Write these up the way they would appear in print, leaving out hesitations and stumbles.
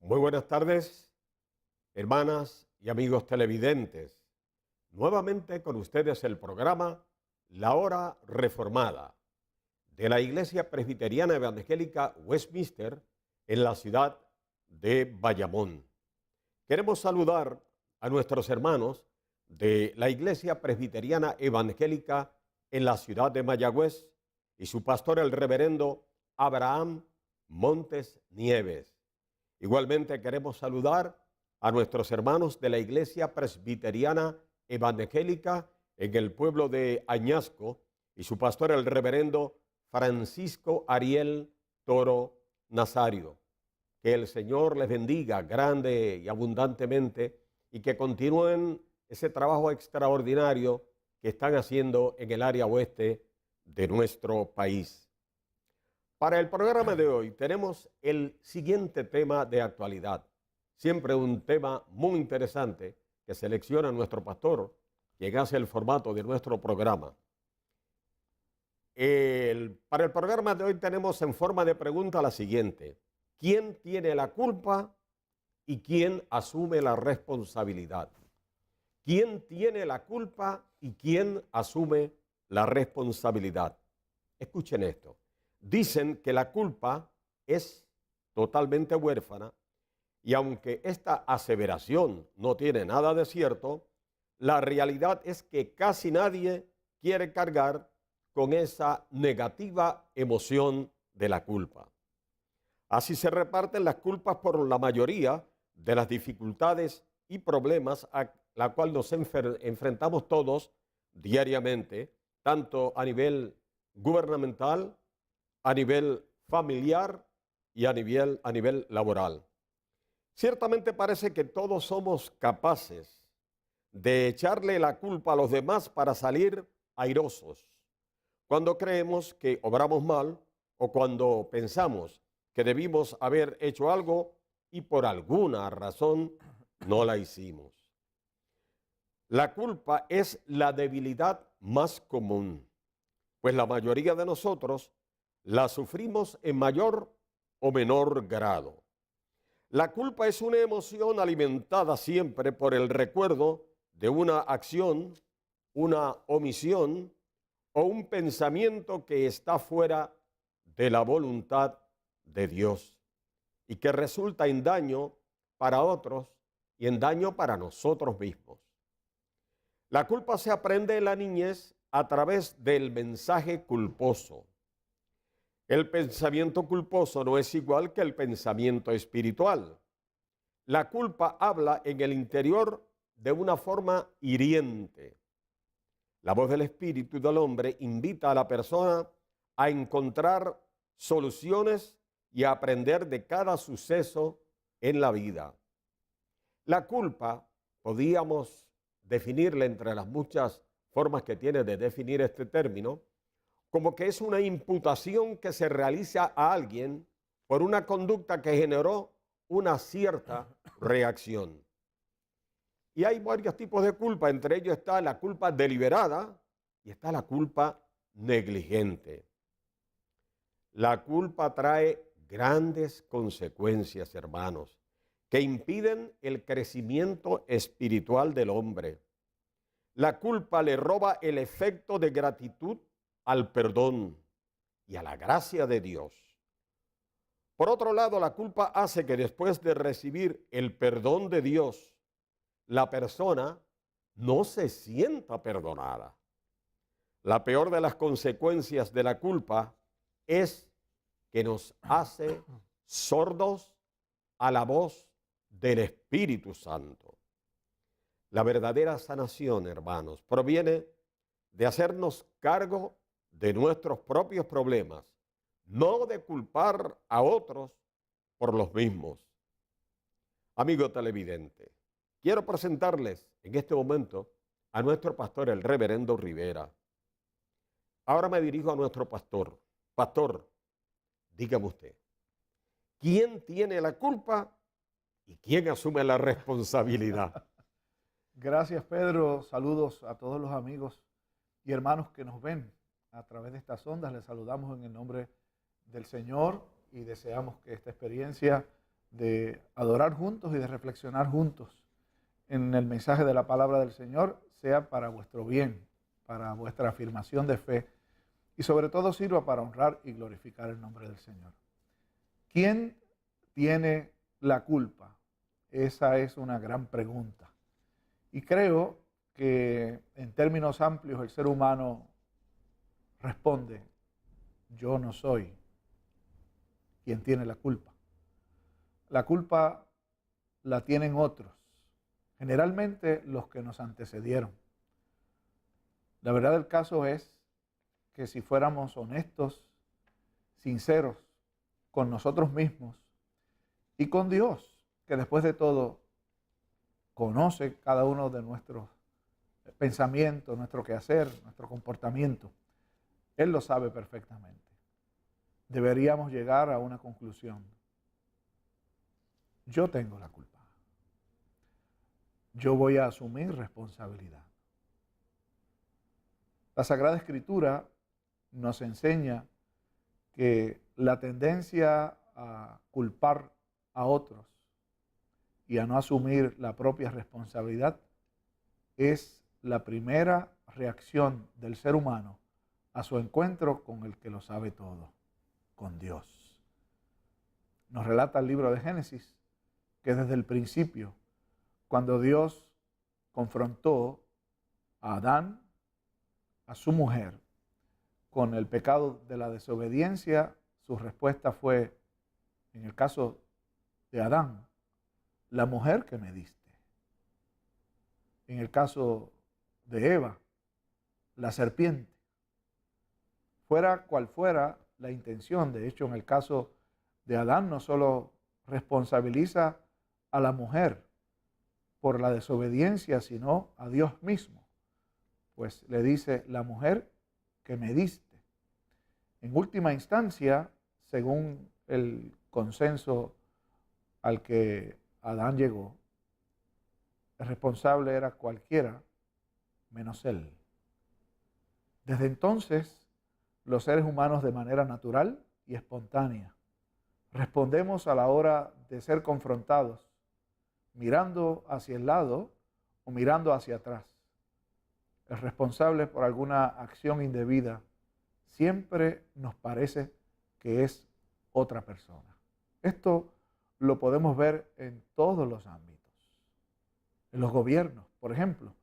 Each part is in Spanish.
Muy buenas tardes, hermanas y amigos televidentes. Nuevamente con ustedes el programa La Hora Reformada de la Iglesia Presbiteriana Evangélica Westminster en la ciudad de Bayamón. Queremos saludar a nuestros hermanos de la Iglesia Presbiteriana Evangélica en la ciudad de Mayagüez y su pastor el reverendo Abraham Montes Nieves. Igualmente queremos saludar a nuestros hermanos de la Iglesia Presbiteriana Evangélica en el pueblo de Añasco y su pastor el reverendo Francisco Ariel Toro Nazario. Que el Señor les bendiga grande y abundantemente y que continúen ese trabajo extraordinario que están haciendo en el área oeste de nuestro país. Para el programa de hoy tenemos el siguiente tema de actualidad. Siempre un tema muy interesante que selecciona nuestro pastor, quien hace el formato de nuestro programa. Para el programa de hoy tenemos en forma de pregunta la siguiente: ¿quién tiene la culpa y quién asume la responsabilidad? ¿Quién tiene la culpa y quién asume la responsabilidad? Escuchen esto. Dicen que la culpa es totalmente huérfana y aunque esta aseveración no tiene nada de cierto, la realidad es que casi nadie quiere cargar con esa negativa emoción de la culpa. Así se reparten las culpas por la mayoría de las dificultades y problemas a la cual nos enfrentamos todos diariamente, tanto a nivel gubernamental, a nivel familiar y a nivel laboral. Ciertamente parece que todos somos capaces de echarle la culpa a los demás para salir airosos cuando creemos que obramos mal o cuando pensamos que debimos haber hecho algo y por alguna razón no la hicimos. La culpa es la debilidad más común, pues la mayoría de nosotros la sufrimos en mayor o menor grado. La culpa es una emoción alimentada siempre por el recuerdo de una acción, una omisión o un pensamiento que está fuera de la voluntad de Dios y que resulta en daño para otros y en daño para nosotros mismos. La culpa se aprende en la niñez a través del mensaje culposo. El pensamiento culposo no es igual que el pensamiento espiritual. La culpa habla en el interior de una forma hiriente. La voz del espíritu del hombre invita a la persona a encontrar soluciones y a aprender de cada suceso en la vida. La culpa, podríamos definirla entre las muchas formas que tiene de definir este término, como que es una imputación que se realiza a alguien por una conducta que generó una cierta reacción. Y hay varios tipos de culpa, entre ellos está la culpa deliberada y está la culpa negligente. La culpa trae grandes consecuencias, hermanos, que impiden el crecimiento espiritual del hombre. La culpa le roba el efecto de gratitud al perdón y a la gracia de Dios. Por otro lado, la culpa hace que después de recibir el perdón de Dios, la persona no se sienta perdonada. La peor de las consecuencias de la culpa es que nos hace sordos a la voz del Espíritu Santo. La verdadera sanación, hermanos, proviene de hacernos cargo de nuestros propios problemas, no de culpar a otros por los mismos. Amigo televidente, quiero presentarles en este momento a nuestro pastor, el reverendo Rivera. Ahora me dirijo a nuestro pastor. Pastor, dígame usted, ¿quién tiene la culpa y quién asume la responsabilidad? Gracias, Pedro. Saludos a todos los amigos y hermanos que nos ven a través de estas ondas. Les saludamos en el nombre del Señor y deseamos que esta experiencia de adorar juntos y de reflexionar juntos en el mensaje de la palabra del Señor sea para vuestro bien, para vuestra afirmación de fe y sobre todo sirva para honrar y glorificar el nombre del Señor. ¿Quién tiene la culpa? Esa es una gran pregunta. Y creo que en términos amplios el ser humano responde: yo no soy quien tiene la culpa. La culpa la tienen otros, generalmente los que nos antecedieron. La verdad del caso es que si fuéramos honestos, sinceros con nosotros mismos y con Dios, que después de todo conoce cada uno de nuestros pensamientos, nuestro quehacer, nuestro comportamiento, Él lo sabe perfectamente. Deberíamos llegar a una conclusión: yo tengo la culpa. Yo voy a asumir responsabilidad. La Sagrada Escritura nos enseña que la tendencia a culpar a otros y a no asumir la propia responsabilidad es la primera reacción del ser humano a su encuentro con el que lo sabe todo, con Dios. Nos relata el libro de Génesis que desde el principio, cuando Dios confrontó a Adán, a su mujer, con el pecado de la desobediencia, su respuesta fue, en el caso de Adán, la mujer que me diste. En el caso de Eva, la serpiente. Fuera cual fuera la intención, de hecho en el caso de Adán no solo responsabiliza a la mujer por la desobediencia, sino a Dios mismo. Pues le dice, la mujer que me diste. En última instancia, según el consenso al que Adán llegó, el responsable era cualquiera menos él. Desde entonces, los seres humanos de manera natural y espontánea respondemos a la hora de ser confrontados, mirando hacia el lado o mirando hacia atrás. El responsable por alguna acción indebida siempre nos parece que es otra persona. Esto lo podemos ver en todos los ámbitos. En los gobiernos, por ejemplo,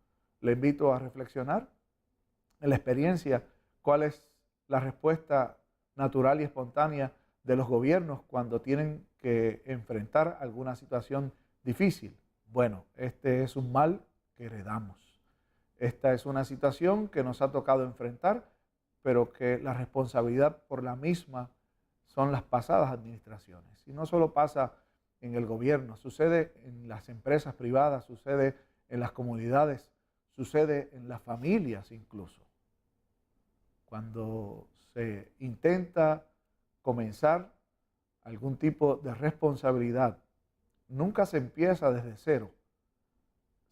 le invito a reflexionar en la experiencia cuál es la respuesta natural y espontánea de los gobiernos cuando tienen que enfrentar alguna situación difícil. Bueno, este es un mal que heredamos. Esta es una situación que nos ha tocado enfrentar, pero que la responsabilidad por la misma son las pasadas administraciones. Y no solo pasa en el gobierno, sucede en las empresas privadas, sucede en las comunidades, sucede en las familias incluso. Cuando se intenta comenzar algún tipo de responsabilidad, nunca se empieza desde cero.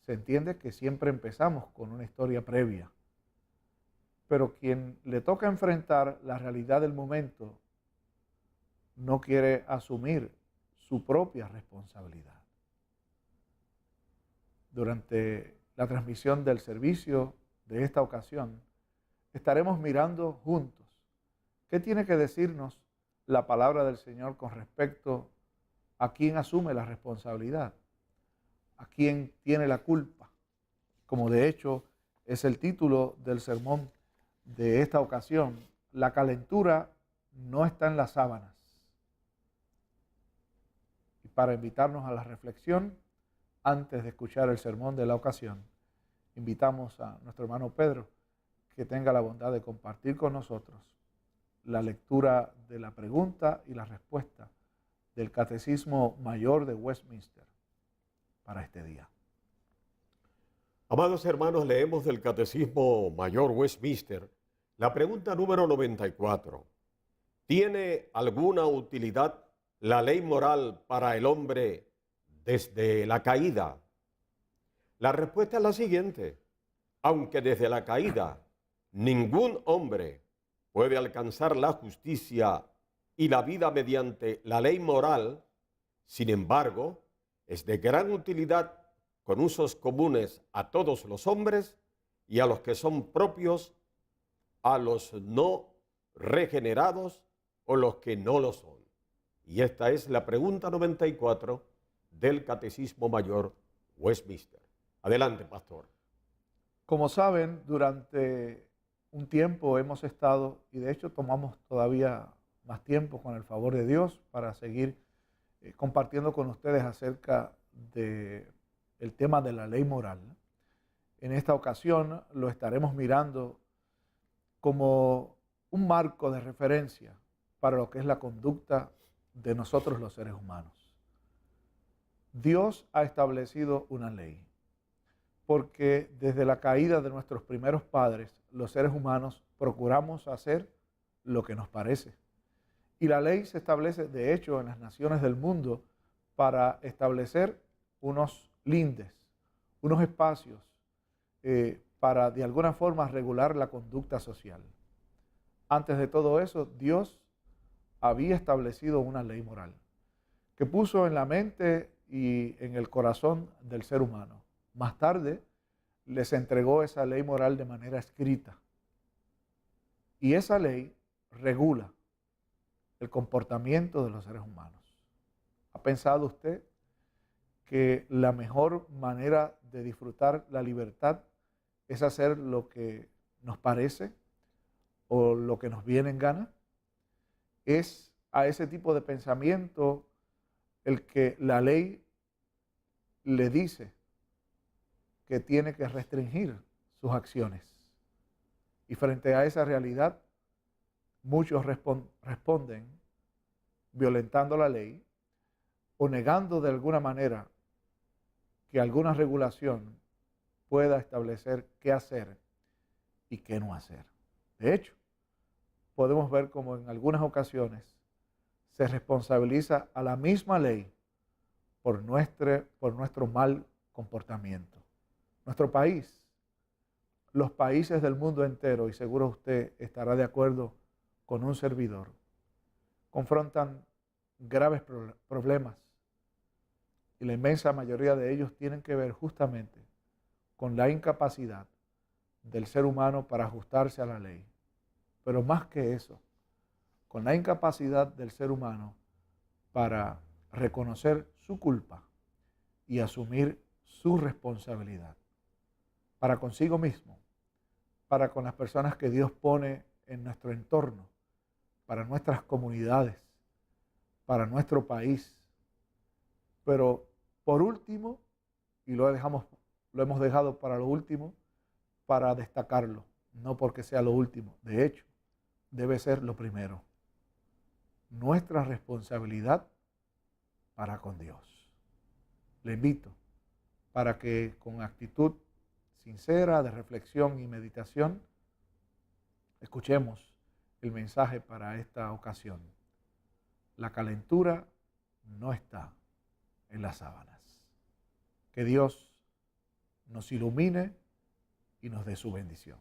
Se entiende que siempre empezamos con una historia previa. Pero quien le toca enfrentar la realidad del momento no quiere asumir su propia responsabilidad. Durante la transmisión del servicio de esta ocasión, estaremos mirando juntos qué tiene que decirnos la palabra del Señor con respecto a quién asume la responsabilidad, a quién tiene la culpa, como de hecho es el título del sermón de esta ocasión. La calentura no está en las sábanas. Y para invitarnos a la reflexión, antes de escuchar el sermón de la ocasión, invitamos a nuestro hermano Pedro que tenga la bondad de compartir con nosotros la lectura de la pregunta y la respuesta del Catecismo Mayor de Westminster para este día. Amados hermanos, leemos del Catecismo Mayor Westminster la pregunta número 94. ¿Tiene alguna utilidad la ley moral para el hombre desde la caída? La respuesta es la siguiente. Aunque desde la caída ningún hombre puede alcanzar la justicia y la vida mediante la ley moral, Sin embargo, es de gran utilidad con usos comunes a todos los hombres y a los que son propios a los no regenerados o los que no lo son. Y esta es la pregunta 94 del Catecismo Mayor Westminster. Adelante, pastor. Como saben, durante un tiempo hemos estado, y de hecho tomamos todavía más tiempo con el favor de Dios para seguir compartiendo con ustedes acerca del tema de la ley moral. En esta ocasión lo estaremos mirando como un marco de referencia para lo que es la conducta de nosotros los seres humanos. Dios ha establecido una ley, porque desde la caída de nuestros primeros padres, los seres humanos procuramos hacer lo que nos parece. Y la ley se establece, de hecho, en las naciones del mundo para establecer unos lindes, unos espacios para de alguna forma regular la conducta social. Antes de todo eso, Dios había establecido una ley moral que puso en la mente y en el corazón del ser humano. Más tarde les entregó esa ley moral de manera escrita. Y esa ley regula el comportamiento de los seres humanos. ¿Ha pensado usted que la mejor manera de disfrutar la libertad es hacer lo que nos parece o lo que nos viene en gana? Es a ese tipo de pensamiento el que la ley le dice que tiene que restringir sus acciones. Y frente a esa realidad, muchos responden violentando la ley o negando de alguna manera que alguna regulación pueda establecer qué hacer y qué no hacer. De hecho, podemos ver como en algunas ocasiones se responsabiliza a la misma ley por nuestro mal comportamiento. Nuestro país, los países del mundo entero, y seguro usted estará de acuerdo con un servidor, confrontan graves problemas y la inmensa mayoría de ellos tienen que ver justamente con la incapacidad del ser humano para ajustarse a la ley. Pero más que eso, con la incapacidad del ser humano para reconocer su culpa y asumir su responsabilidad para consigo mismo, para con las personas que Dios pone en nuestro entorno, para nuestras comunidades, para nuestro país. Pero por último, y lo hemos dejado para lo último, para destacarlo, no porque sea lo último, de hecho, debe ser lo primero. Nuestra responsabilidad para con Dios. Le invito para que con actitud sincera de reflexión y meditación escuchemos el mensaje para esta ocasión. La calentura no está en las sábanas. Que Dios nos ilumine y nos dé su bendición.